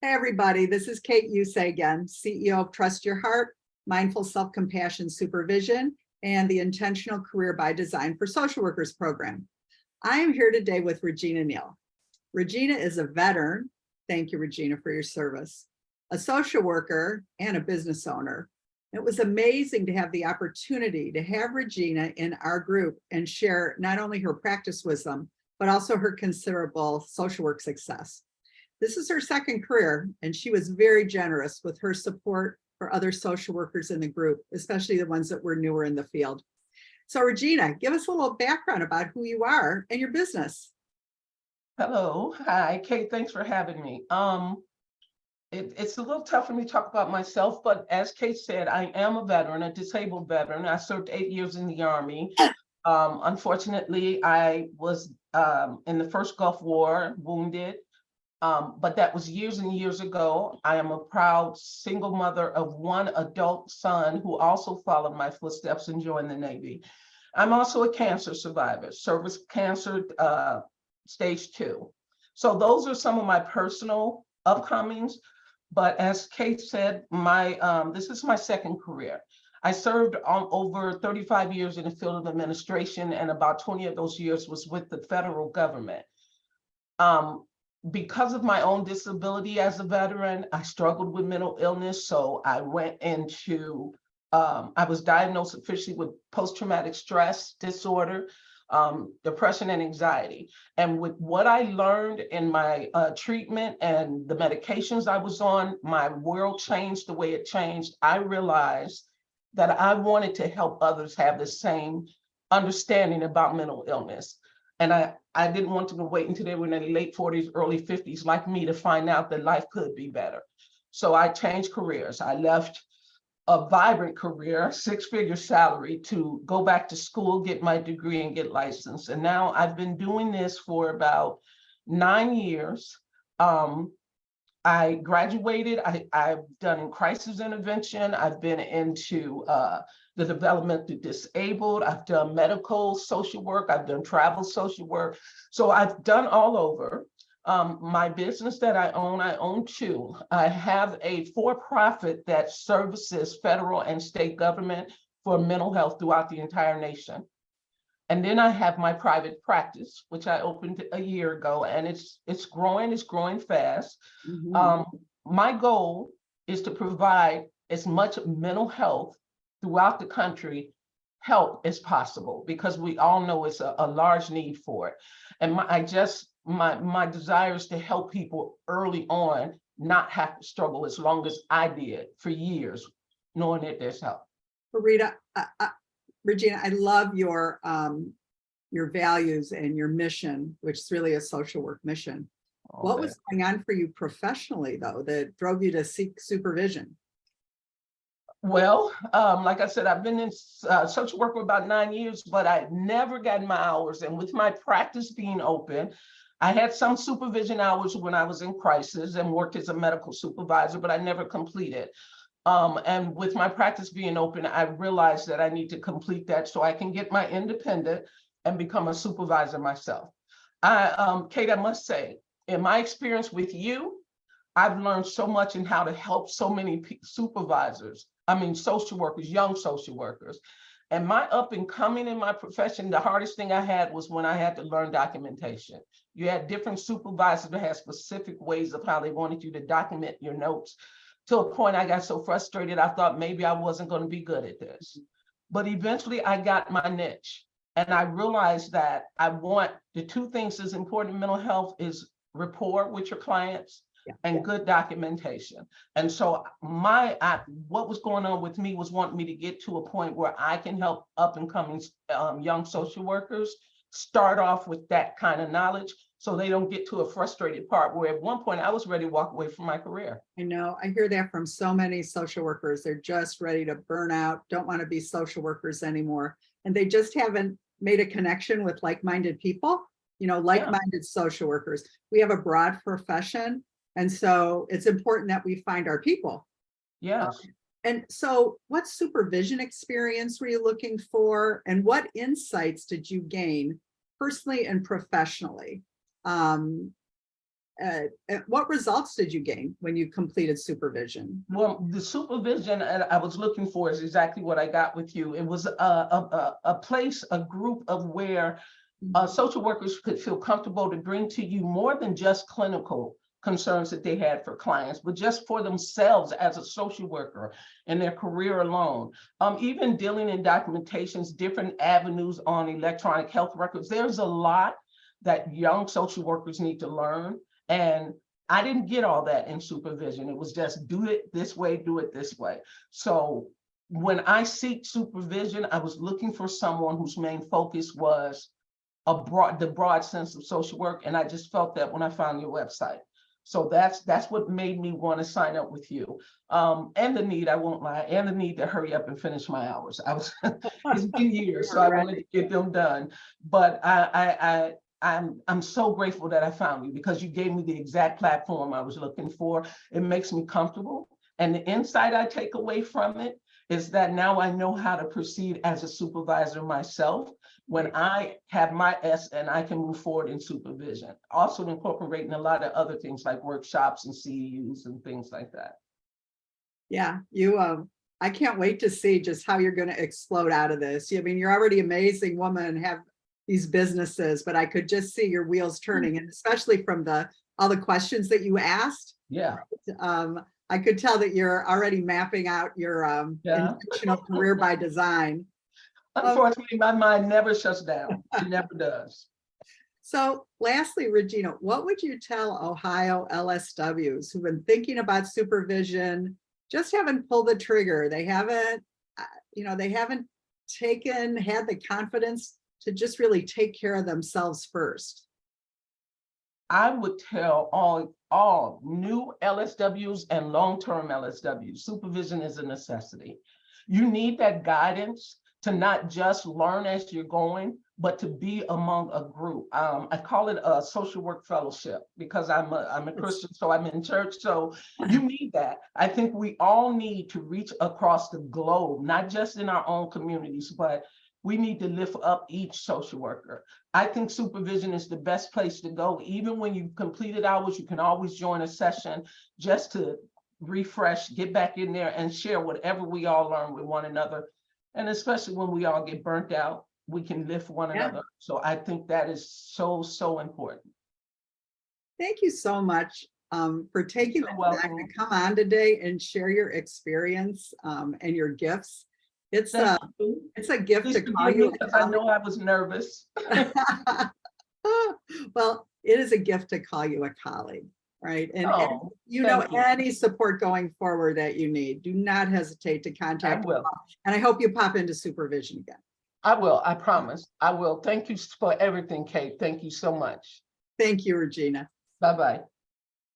Hey, everybody, this is Kate Usay again, CEO of Trust Your Heart, Mindful Self-Compassion Supervision, and the Intentional Career by Design for Social Workers program. I am here today with Regina Neal. Regina is a veteran. Thank you, Regina, for your service. A social worker and a business owner. It was amazing to have the opportunity to have Regina in our group and share not only her practice wisdom, but also her considerable social work success. This is her second career, and she was very generous with her support for other social workers in the group, especially the ones that were newer in the field. So Regina, give us a little background about who you are and your business. Hello. Hi, Kate. Thanks for having me. It's a little tough for me to talk about myself, but as Kate said, I am a veteran, a disabled veteran. I served 8 years in the Army. Unfortunately, I was in the first Gulf War, wounded, but that was years and years ago. I am a proud single mother of one adult son who also followed my footsteps and joined the Navy. I'm also a cancer survivor, cervical cancer, stage 2. So those are some of my personal upcomings. But as Kate said, this is my second career. I served over 35 years in the field of administration, and about 20 of those years was with the federal government. Because of my own disability as a veteran, I struggled with mental illness. So I went into, I was diagnosed officially with post-traumatic stress disorder, depression and anxiety. And with what I learned in my treatment and the medications I was on, my world changed the way it changed. I realized that I wanted to help others have the same understanding about mental illness. And I didn't want to wait until they were in their late 40s, early 50s, like me, to find out that life could be better. So I changed careers. I left a vibrant career, 6-figure salary, to go back to school, get my degree and get licensed. And now I've been doing this for about 9 years. I graduated, I've done crisis intervention. I've been into the development through disabled. I've done medical social work. I've done travel social work. So I've done all over. My business that I own 2. I have a for-profit that services federal and state government for mental health throughout the entire nation. And then I have my private practice, which I opened a year ago, and it's growing fast. Mm-hmm. My goal is to provide as much mental health throughout the country help as possible, because we all know it's a large need for it. And my desire is to help people early on not have to struggle as long as I did for years, knowing that there's help. Regina, I love your values and your mission, which is really a social work mission. What was going on for you professionally, though, that drove you to seek supervision? Well, like I said, I've been in social work for about 9 years, but I never got my hours. And with my practice being open, I had some supervision hours when I was in crisis and worked as a medical supervisor, but I never completed. And with my practice being open, I realized that I need to complete that so I can get my independent and become a supervisor myself. Kate, I must say, in my experience with you, I've learned so much in how to help so many supervisors. I mean, social workers, young social workers. And my up and coming in my profession, the hardest thing I had was when I had to learn documentation. You had different supervisors that had specific ways of how they wanted you to document your notes. To a point, I got so frustrated, I thought maybe I wasn't going to be good at this. But eventually I got my niche. And I realized that I want the 2 things that's important in mental health is rapport with your clients and good documentation. And so what was going on with me was wanting me to get to a point where I can help up and coming young social workers start off with that kind of knowledge, so they don't get to a frustrated part where at one point I was ready to walk away from my career. I know, I hear that from so many social workers. They're just ready to burn out, don't want to be social workers anymore. And they just haven't made a connection with like-minded people, like-minded social workers. We have a broad profession. And so it's important that we find our people. Yes. And so what supervision experience were you looking for? And what insights did you gain personally and professionally? what results did you gain when you completed supervision? Well, the supervision I was looking for is exactly what I got with you. It was a place, a group of where social workers could feel comfortable to bring to you more than just clinical concerns that they had for clients, but just for themselves as a social worker and their career alone. Even dealing in documentations, different avenues on electronic health records. There's a lot that young social workers need to learn. And I didn't get all that in supervision. It was just do it this way, do it this way. So when I seek supervision, I was looking for someone whose main focus was the broad sense of social work. And I just felt that when I found your website. So that's what made me want to sign up with you. And the need, I won't lie, and the need to hurry up and finish my hours. It's been years, so I wanted to get them done. But I'm so grateful that I found you, because you gave me the exact platform I was looking for. It makes me comfortable. And the insight I take away from it is that now I know how to proceed as a supervisor myself when I have my S and I can move forward in supervision. Also incorporating a lot of other things like workshops and CEUs and things like that. Yeah, I can't wait to see just how you're going to explode out of this. I mean, you're already an amazing woman and have these businesses, but I could just see your wheels turning, and especially from all the questions that you asked. Yeah. I could tell that you're already mapping out your intentional career by design. Unfortunately, my mind never shuts down. It never does. So lastly, Regina, what would you tell Ohio LSWs who've been thinking about supervision, just haven't pulled the trigger? They haven't, they haven't had the confidence to just really take care of themselves first. I would tell all new LSWs and long-term LSWs, supervision is a necessity. You need that guidance to not just learn as you're going, but to be among a group. I call it a social work fellowship, because I'm a Christian, so I'm in church. So you need that. I think we all need to reach across the globe, not just in our own communities, but we need to lift up each social worker. I think supervision is the best place to go. Even when you've completed hours, you can always join a session just to refresh, get back in there and share whatever we all learn with one another. And especially when we all get burnt out, we can lift one another. So I think that is so, so important. Thank you so much for taking the time to come on today and share your experience and your gifts. It's a gift to call you. I know I was nervous. Well, it is a gift to call you a colleague, right? And any support going forward that you need, do not hesitate to contact me. And I hope you pop into supervision again. I will, I promise. I will. Thank you for everything, Kate. Thank you so much. Thank you, Regina. Bye-bye.